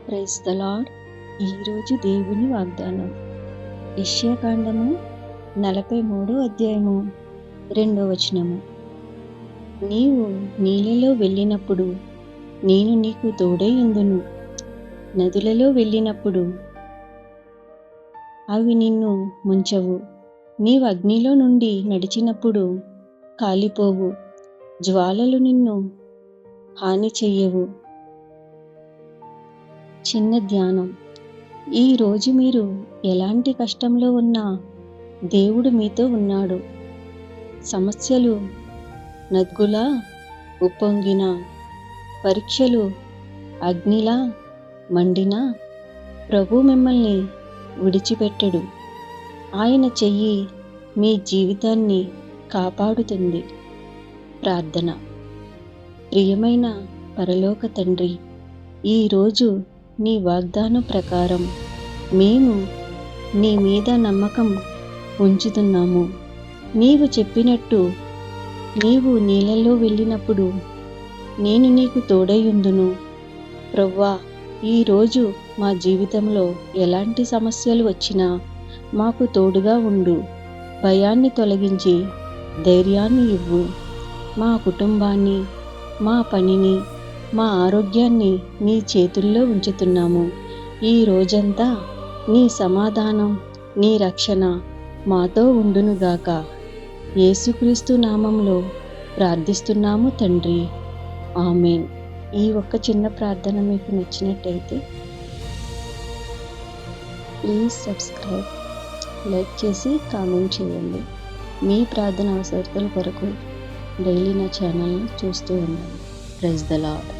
Praise the lord. ఈరోజు దేవుని వాగ్దానం యెషయా కాండము 43వ అధ్యాయము 2వ వచనము. నీవు నీళ్ళలో వెళ్ళినప్పుడు నేను నీకు తోడై ఉందును, నదులలో వెళ్ళినప్పుడు అవి నిన్ను ముంచవు, నీవు అగ్నిలో నుండి నడిచినప్పుడు కాలిపోవు, జ్వాలలు నిన్ను హాని చెయ్యవు. చిన్న ధ్యానం. ఈరోజు మీరు ఎలాంటి కష్టంలో ఉన్నా దేవుడు మీతో ఉన్నాడు. సమస్యలు నద్గులా ఉప్పొంగిన, పరీక్షలు అగ్నిలా మండినా ప్రభు మిమ్మల్ని విడిచిపెట్టడు. ఆయన చెయ్యి మీ జీవితాన్ని కాపాడుతుంది. ప్రార్థన. ప్రియమైన పరలోక తండ్రి, ఈరోజు నీ వాగ్దానం ప్రకారం మేము నీ మీద నమ్మకం ఉంచుతున్నాము. నీవు చెప్పినట్టు నీవు నీళ్ళలో వెళ్ళినప్పుడు నేను నీకు తోడై ఉందును. ప్రవ్వా, ఈరోజు మా జీవితంలో ఎలాంటి సమస్యలు వచ్చినా మాకు తోడుగా ఉండు. భయాన్ని తొలగించి ధైర్యాన్ని ఇవ్వు. మా కుటుంబాన్ని, మా పనిని, మా ఆరోగ్యాన్ని నీ చేతుల్లో ఉంచుతున్నాము. ఈ రోజంతా నీ సమాధానం, నీ రక్షణ మాతో ఉండునుగాక. యేసుక్రీస్తు నామంలో ప్రార్థిస్తున్నాము తండ్రి, ఆమేన్. ఈ ఒక్క చిన్న ప్రార్థన మీకు నచ్చినట్టయితే ప్లీజ్ సబ్స్క్రైబ్, లైక్ చేసి కామెంట్ చేయండి. మీ ప్రార్థన అవసరతల కొరకు డైలీ నా ఛానల్ని చూస్తూ ఉండండి. Praise the lord.